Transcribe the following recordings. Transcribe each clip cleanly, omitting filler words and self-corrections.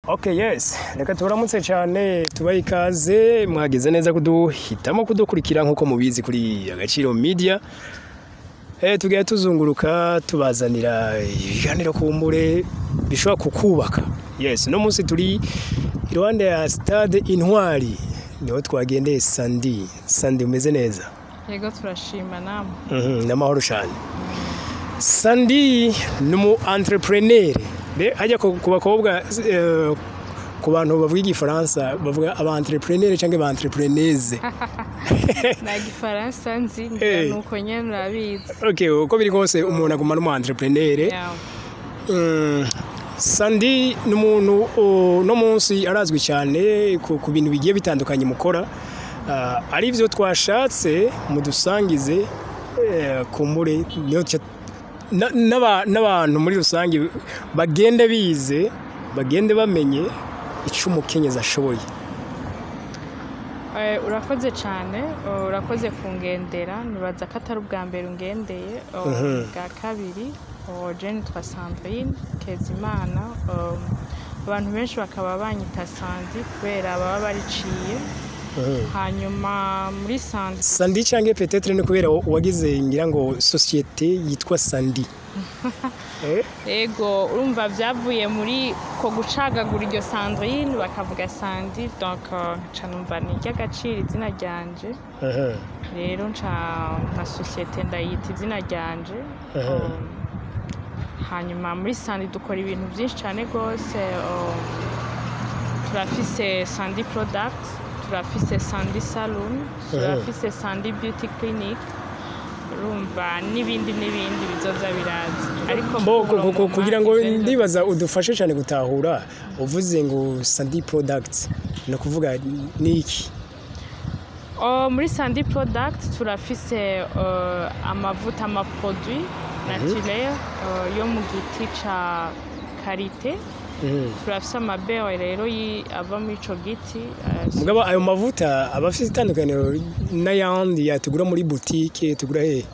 Okay, yes. Reka turamutse cyane tubaye ikaze mwageze neza kuduhitamo kudukurikira nkuko mubizi kuri Agaciro Media. Tugiye tuzunguruka tubazanira ibiganiro kumbure bishobora kukubaka. Yes, no munsi turi iruhande ya Stade Intwari. Niho twagendeye Sandi umeze neza. Yego turashima namwe. Namahoro cyane. Sandi numu entrepreneur. Hajya ku bakobwa ku bantu bavuga igifaransa bavuga aba entrepreneur cyangwa aba entrepreneuse. Na gifaransa nzi nuko nyene urabizi. Okay, uko biri kose umuntu aguma no entrepreneur. Sandi n'umuntu no munsi arazwi cyane ku bintu bigiye bitandukanye mukora. Ari byo twashatse mudusangize kumure niyo n'abantu muri rusange bagende bize bagende bamenye icyo umukenyezi ashoboye. Urakoze cyane, urakoze kungendera, nibaza ko atari ubwa mbere ungendeye. Bwa kabiri Jane twa Sandrine Kezimana, abantu benshi bakaba banyita Sandi kubera baba bariciye. Hanyuma muri Sandi cyangwa peut-être no kubera wagize ngira ngo societe yitwa Sandi. Ego urumva byavuye muri ko gucagagura iryo Sandrine bakavuga Sandi, donc canumva ni Agaciro izina ryanje. Rero nka societe ndayita izina ryanje. Hanyuma muri Sandi dukora ibintu byinshi cyane gose. Turafise Sandi products, turafise Sandi Salon, turafise Sandi Beauty Clinic, urumva n'ibindi bizoza biraza. Ariko kugira ngo ndibaza udufashe cyane gutahura uvuze ngo Sandi Products no kuvuga niki? Muri Sandi Products turafise amavuta produit naturel yo mu giti ca karite. Turafise amabere rero ava muri ico giti. Mugabo ayo mavuta abafise itandukaniro n'ayandi yatugura muri boutique tugura he?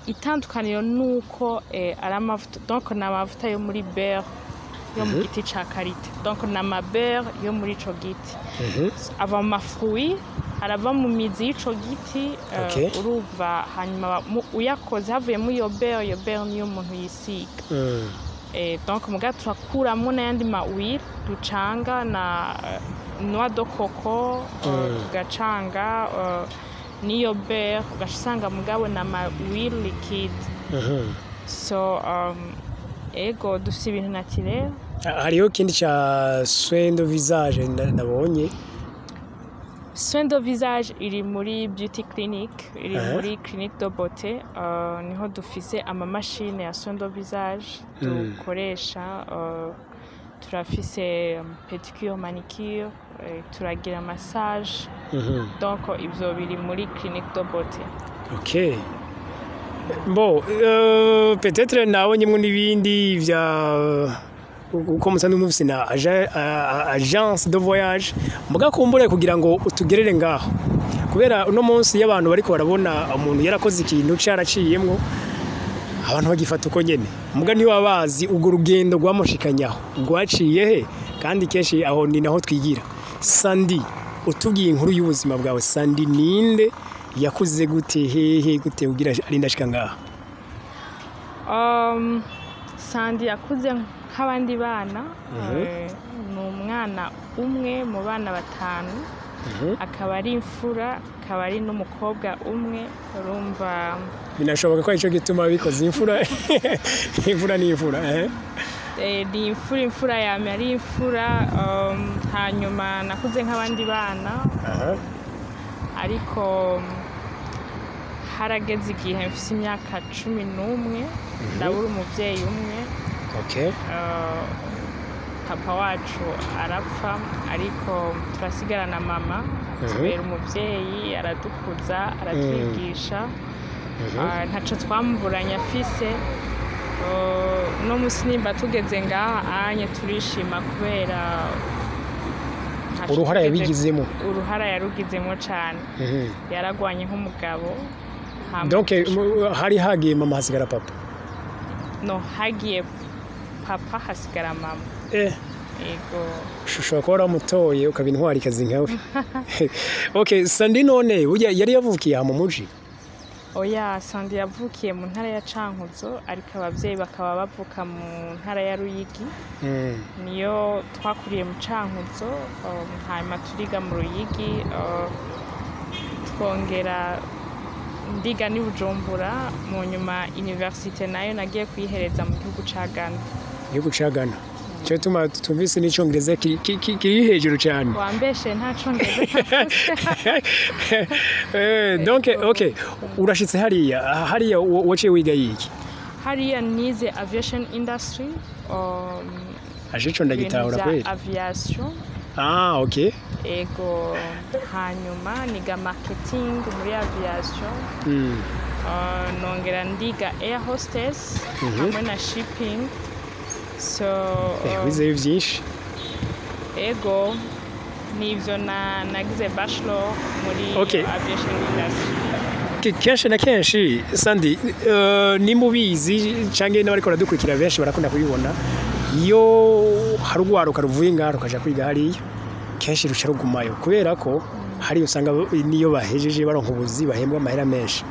Itandukaniro nuko ari amavuta, donc na mavuta yo muri beurre yo mu giti ca karite, donc na mabere yo muri ico giti. Ava mu mafruit, arava mu mizi y'ico giti. Urumva hanyuma uyakoze havuyemo iyo beurre niyo umuntu yisiga. Donc muga turakuramo n'ayandi ma-huile ducanga na noix de coco, tugacanga niyo beurre ugasanga mugabo na ma-huile liquide. So ego dufite ibintu naturel. Hariho kindi cha soin de visage nabonye. Soin de visage iri muri beauty clinic, iri muri clinique de beauté. Niho dufise ama machine ya soin de visage dukoresha. Turafise pedicure, manicure, turagira massage. Donc ivyo biri muri clinique de beauté. Okay. Bon, peut-être nabonye mu nibindi vya uko musanzwe mufise na agence de voyage mugakumbure kugira ngo utugerere ngaho kubera uno munsi y'abantu bariko barabona umuntu yarakoze ikintu caraciyemwo abantu bagifata uko nyene muga niyo abazi ugo rugendo rwamushikanyaho rwaciye he kandi keshi aho ni naho twigira. Sandi utubwiye inkuru y'ubuzima bwawe. Sandi ninde yakuze gute hehe gute ugira ari ndashika ngaho? Sandi yakuze nk'abandi bana. Ni umwana umwe mu bana batanu. Akaba ari imfura, akaba ari n'umukobwa umwe. Urumva binashoboka ko ico gituma bikoze imfura. Imfura ni imfura. Ni imfura yame ari imfura. Hanyuma nakuze nk'abandi bana. Ariko harageze igihe mfise imyaka 11 ndabura umuvyeyi umwe. Papa wacu arapfa ariko turasigarana mama tubera umuvyeyi aradukuza aratwigisha. Ntaco twamuburanya afise. No musi nimba tugeze ngaha anye turishima kubera uruhara yabigizemo. Uruhara yarugizemo cyane. Yaragwanye nk'umugabo. Donc hari hagiye mama hasigara papa? No, hagiye papa hasigara mama. Yego. ushobora kuba waramutoye ukaba intwarikazi nkawe. Okay, Sandi none burya yari yavukiye aha mu muji? Oya, Sandi yavukiye mu ntara ya Cankuzo ariko abavyeyi bakaba bavuka mu ntara ya Ruyigi. Niyo twakuriye mu Cankuzo, hanyuma turiga mu Ruyigi, twongera ndiga ni Bujumbura, mu nyuma universite nayo nagiye kuyihereza mu gihugu ca Ghana. Igihugu ca Ghana. Cyo tuma tumvise n'icongereza kiri hejuru cyane. Wambeshe nta congereza. Donc okay, urashitse hariya waciye wiga yiki? Hariya nize aviation industry, Ajico ndagitahura kweli. Aviation. Okay. Ego, hanyuma niga marketing muri aviation. Nongera ndiga air hostess hamwe na shipping. So wize byinshi. Ego, nivyo nagize bachelor muri aviation industry. Kenshi na kenshi Sandi, nimubizi cange n'abari ko radukurikira benshi barakunda kubibona iyo harugwaruka ruvuye ngaho rukaja kwiga hariya kenshi ruca rugumayo kubera ko hari usanga niyo bahejeje baronka ubuzi bahembwa amahera menshi.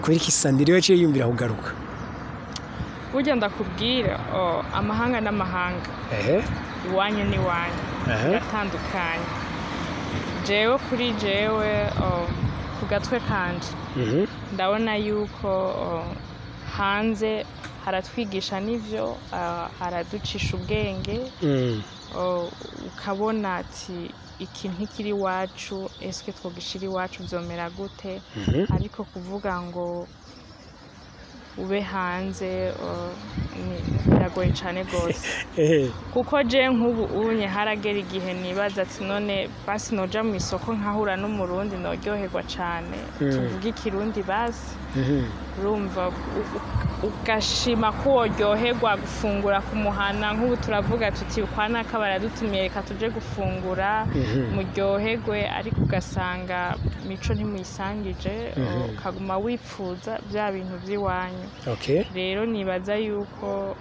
Kubera iki Sandi rero yaciye yumvira kugaruka? Burya ndakubwira amahanga n'amahanga, iwanyu n'iwanyu biratandukanye. Jewe kuri jewe ku gatwe kanje ndabona yuko hanze haratwigisha n'ivyo, haraducisha ubwenge, ukabona ati iki ntikiri iwacu, eske twogishira iwacu vyomera gute, ariko kuvuga ngo ube hanze biragoye cyane gose. Kuko je nk'ubu unye haragera igihe nibaza ati none basi noja mu isoko nkahura n'umurundi noryoherwa cyane, tuvuga ikirundi basi. Urumva ugashima ko woryoherwa gufungura ku muhana, nk'ubu turavuga tuti kwana kabara dutumiye reka tuje gufungura muryoherwe, ariko ugasanga mico ntimuyisangije, ukaguma wipfuza bya bintu by'iwanyu. Rero nibaza yuko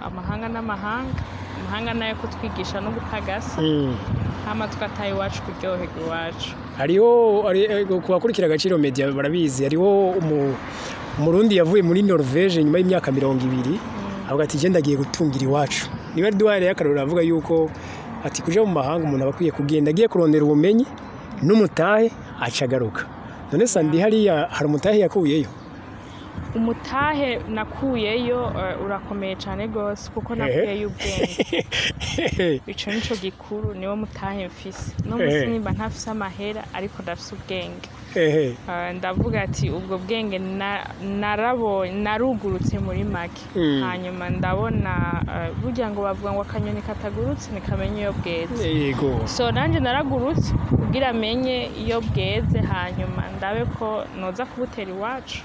amahanga n'amahanga, amahanga nayo kutwigisha no gutagasa, hama tukataye iwacu kuryoherwa iwacu. Hariho kubakurikira Agaciro media barabizi, hariho umurundi yavuye muri Norvege nyuma y'imyaka 20 avuga ati je ndagiye gutungira iwacu. Niba duhare yakarura avuga yuko ati kuja mu mahanga umuntu abakwiye kugenda agiye kurondera ubumenyi n'umutahe acagaruka. None Sandi hariya hari umutahe yakuyeyo? Umutahe nakuyeyo urakomeye cyane gose kuko nakuyeyo ubwenge. Ico nico gikuru, niwo mutahe mfise. No musimba ntafise amahera ariko ndafise ubwenge. Ndavuga ati ubwo bwenge narugurutse muri make. Hanyuma ndabona burya ngo bavuga ngo akanyoni katagurutse nikamenya iyo bweze. Yego. So nanje naragurutse kugira amenye iyo bweze, hanyuma ndabe ko noza kubutera iwacu.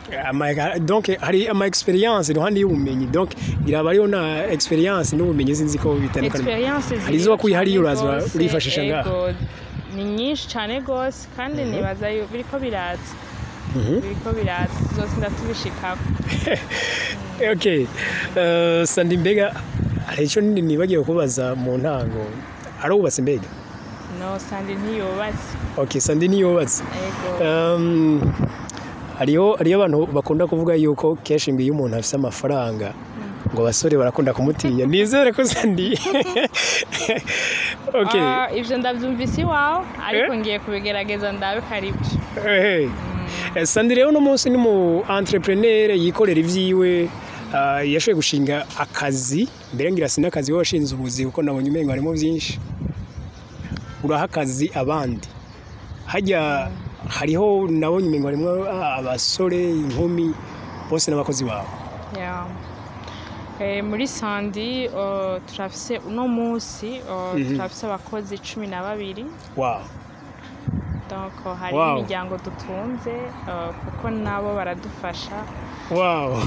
Donc hari ama experience ruhande y'ubumenyi, donc iraba ariyo na experience n'ubumenyi sinzi ko bitandukanye. Hari zo kwihari uraza urifashisha ngaho. Ni nyinshi cyane gose kandi nibaza yo biriko biratse. Biriko biratse zose ndatubishikako. Okay. Sandi mbega hari ico nibagiye kubaza mu ntango. Arubatse mbega? No, Sandi ntiyubatse. Okay, Sandi ntiyubatse. Yego. Hariyo abantu bakunda kuvuga yuko kenshi ngo iyo umuntu afise amafaranga ngo basore barakunda kumutinya. Nizere ko Sandi. Okay. Ivyo ndavyumvise iwawe ariko ngiye kubigerageza ndabe karibyo. Sandi rero no munsi ni mu entrepreneur yikorera ivyiwe, yashoye gushinga akazi, mbere ngira sinakazi washinze ubuzi kuko nabonye umengo harimo byinshi. Uraha akazi abandi. Hajya hariho nabonye umengo harimo abasore, inkumi bose n'abakozi bawe. Yeah. Muri Sandi turafise uno munsi turafise abakozi 12. Wow. Donc hari imiryango dutunze kuko nabo baradufasha. Wow.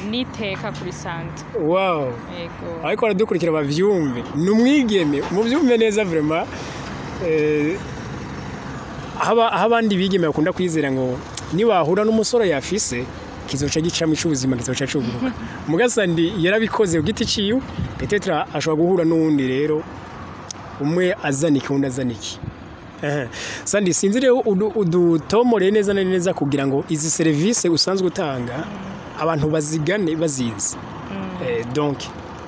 Niteka kuri Sandi. Wow. Yego. Ariko aradukurikira bavyumve. Numwigeme mu byumve neza vraiment. Abandi bigeme bakunda kwizera ngo niwahura n'umusore yafise kizoca gicamo icubuzima kizoca cuguruka mugasandi yarabikoze ku giti ciwe peut-être ashobora guhura n'uwundi rero umwe azaniki undi azaniki sandi sinzi rero udutomore neza neza kugira ngo izi service usanzwe utanga abantu bazigane bazinze donc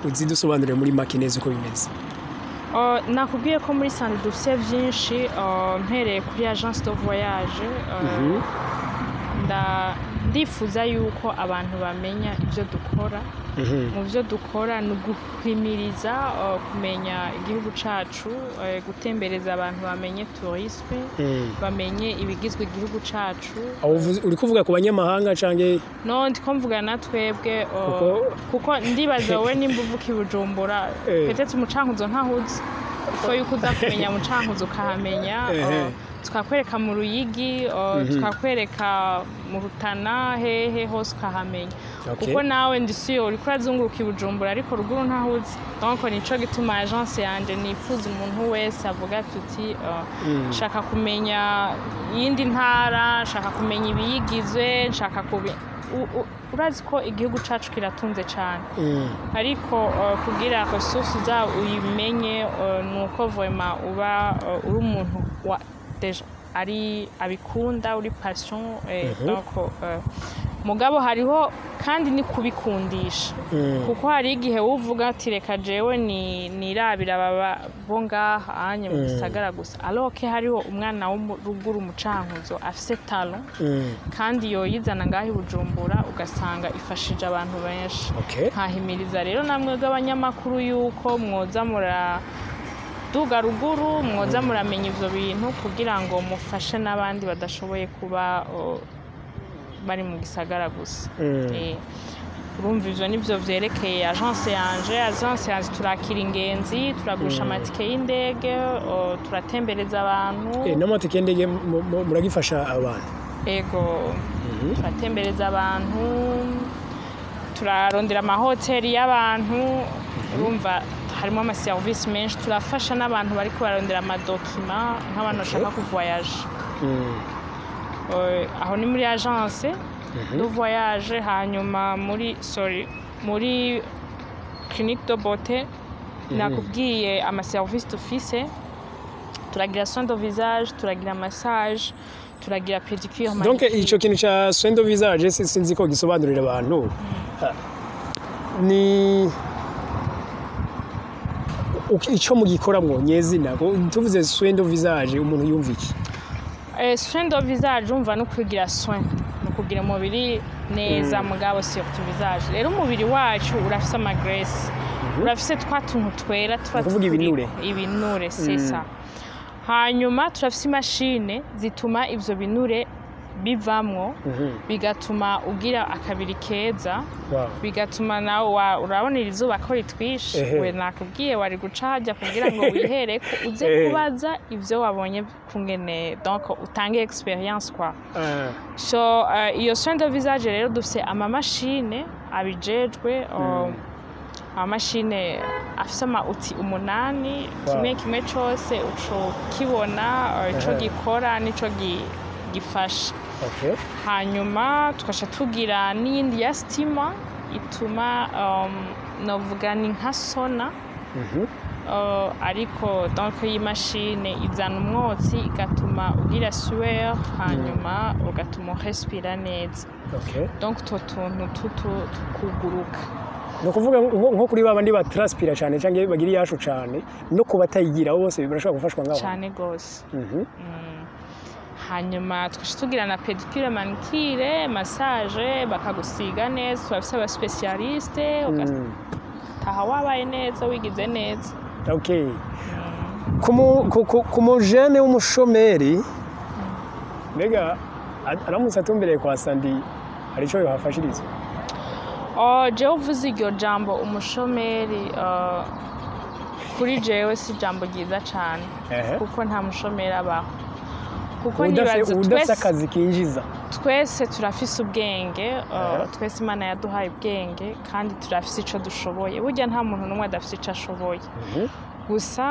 uzidusobanurire muri make neza uko bimeze nakubwiye ko muri sandi dufite byinshi mpereye kuri agence de voyage ndifuza yuko abantu bamenya ibyo dukora mu byo dukora ni uguhimiriza kumenya igihugu cyacu gutembereza abantu bamenye tourisme bamenye ibigizwe igihugu cyacu uri kuvuga ku banyamahanga canke no ndiko mvuga na twebwe kuko ndibaza wowe nimba uvuka i Bujumbura peut-être umucankuzo ntahuzi ko yuko uza kumenya umucankuzo ukahamenya tukakwereka mu Ruyigi tukakwereka mu Rutana hehe hose ukahamenya kuko nawe ndisiyo uriko urazunguruka i Bujumbura ariko ruguru ntahuzi donc nico gituma agence yanje nifuza umuntu wese avuga tuti shaka kumenya yindi ntara shaka kumenya ibiyigizwe shaka urazi ko igihugu cacu kiratunze cyane ariko kugira ressources za uyimenye nuko vraiment uba uri umuntu wa deja ari abikunda uri passion donc mugabo hariho kandi ni kubikundisha kuko hari igihe uvuga ati reka jewe nirabira baba bo ngaha anye mu gisagara gusa alors que hariho umwana w'uruguru umucankuzo afise talent kandi yoyizana ngaho i Bujumbura ugasanga ifashije abantu benshi nkahimiriza rero namwe bw'abanyamakuru yuko mwoza duga ruguru mwoza muramenya ivyo bintu kugira ngo mufashe n'abandi badashoboye kuba bari mu gisagara gusa urumva ivyo nivyo vyerekeye agence yanje turakira ingenzi turagurisha amatike y'indege turatembereza abantu n'amatike y'indege muragifasha abantu ego turatembereza abantu turarondera amahoteli y'abantu urumva harimo ama service menshi turafasha n'abantu bari kubarondera amadokima nk'abantu bashaka kuvoyage aho ni muri agence de voyage hanyuma muri clinique de beauté nakubwiye ama service dufise turagira soin de visage turagira massage turagira pedicure donc ico kintu cha soin de visage sinzi ko gisobanurira abantu ni icyo mugikoramwo nyezina tuvuze soin de visage umuntu yumva iki soin de visage umva no kugira soin no kugira umubiri neza mugabo surtout visage rero umubiri wacu urafise ama graisse urafise twatuntu twera tuvuga ibinure c'est ça hanyuma turafise imashine zituma ivyo binure bivamwo bigatuma ugira akabiri keza bigatuma nawe urabona izuba ko ritwishe we nakubwiye wari guca hajya kugira ngo wihereko uze kubaza ivyo wabonye kungene donc utange experience quoi so iyo soin de visage rero dufise ama machine abijejwe amashine afise amauti 8 kimwe cyose uco kibona ico gikora nico gifasha hanyuma tukasha tugira n'iyindi ya stima ituma novuga ni nka sona ariko donc iyi machine izana umwotsi igatuma ugira sueur hanyuma ugatuma respira neza donc tuntu tukuguruka no kuvuga nko kuri babandi batranspira cyane cyangwa bagira yasho cyane no kubatayigira bose birashobora gufashwa ngaho cyane gose hanyuma tugira na pedicure manicure massage bakagusiga neza twafise aba specialiste ugataha wabaye neza wigize neza kumu jeune w'umushomeri mbega aramutse atumbereye kwa Sandi hari icyo yohafashiriza jewe uvuze iryo jambo umushomeri kuri jewe si jambo ryiza cyane kuko nta mushomeri abaho kuko udafite akazi kinjiza twese turafise ubwenge twese Imana yaduhaye ubwenge kandi turafise ico dushoboye burya nta muntu n'umwe adafise ico ashoboye gusa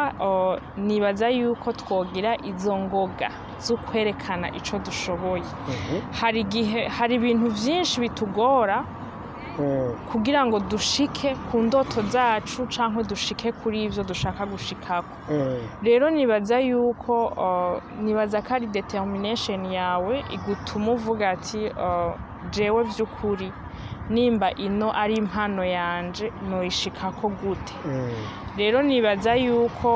nibaza yuko twogira izo ngoga zo kwerekana ico dushoboye hari ibintu vyinshi bitugora kugira ngo dushike ku ndoto zacu canke dushike kuri ivyo dushaka gushikako rero nibaza yuko nibaza ko ari determination yawe igutuma uvuga ati jewe vy'ukuri nimba ino ari impano yanje noyishikako gute rero nibaza yuko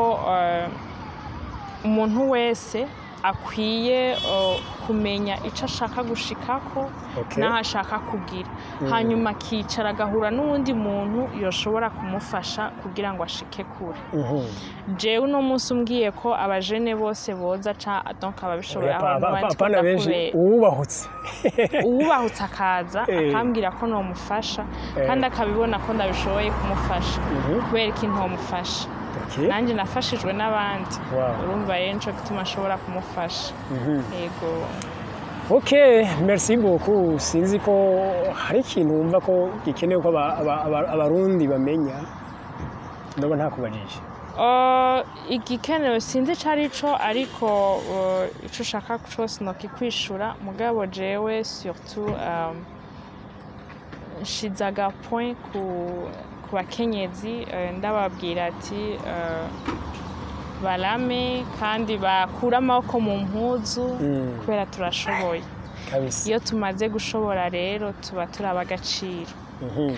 umuntu wese akwiye kumenya ico ashaka gushikako naho ashaka kugira hanyuma akicara agahura n'uwundi muntu yoshobora kumufasha kugira ngo ashike kure jewe uno munsi umbwiye ko abajene bose boza donc ababishoboye uwubahutse akaza akambwira ko nomufasha kandi akabibona ko ndabishoboye kumufasha kubera ko ntomufasha nanjye nafashijwe n'abandi urumva rero nico gituma ashobora kumufasha yego merci beaucoup sinzi ko hari ikintu wumva ko gikenewe ko abarundi bamenya ndabona ntakubajije igikenewe sinzi ico arico ariko ico ushaka cose nokikwishura mugabo jewe surtout nshizaga point ku bakenyezi ndababwira ati barame kandi bakura amaboko mu mpuzu kubera turashoboye iyo tumaze gushobora rero tuba turaba Agaciro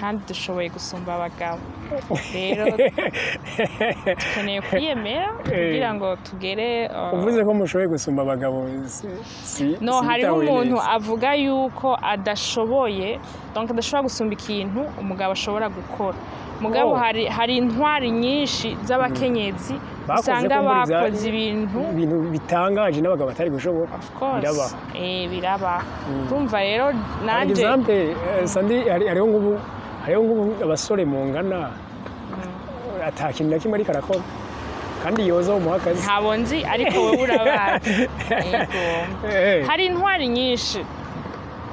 kandi dushoboye gusumba abagabo rero dukeneye kwiyemera kugira ngo tugere uvuze ko mushoboye gusumba abagabo no hariho umuntu avuga yuko adashoboye donc adashobora gusumba ikintu umugabo ashobora gukora mugabo hari intwari nyinshi z'abakenyezi usanga bakoze ibintu bitangaje n'abagabo batari gushobora biraba biraba urumva rero nanje exemple sandi hariho ngubu abasore mungana atakintu na kimwe ariko arakora kandi yoza umuha akazi ntabonzi ariko wowe urabazi hari intwari nyinshi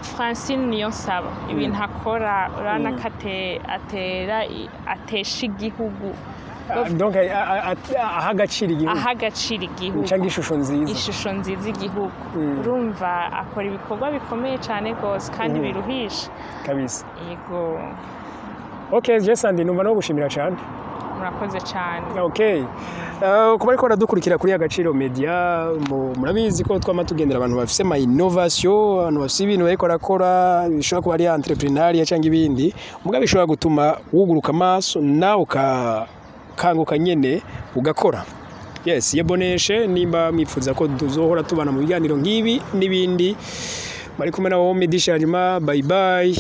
Francine niyo nsaba ibintu akora urana atesha igihugu donc aha Agaciro igihugu cyangwa ishusho nziza igihugu urumva akora ibikorwa bikomeye cyane rwose kandi biruhisha kabisa yego Jesandi numva no gushimira cyane murakoze cyane kuba ariko baradukurikira kuri Agaciro Media murabizi ko twama tugendera abantu bafise ama innovation abantu bafise ibintu bariko barakora bishobora kuba ari entrepreneuria cyangwa ibindi mugabo bishobora gutuma wuguruka amaso nawe ukanguka nyene ugakora yaboneshe nimba mwifuza ko tuzohora tubana mu biganiro nk'ibi n'ibindi bari kumwe na wowe Medisha bye bye.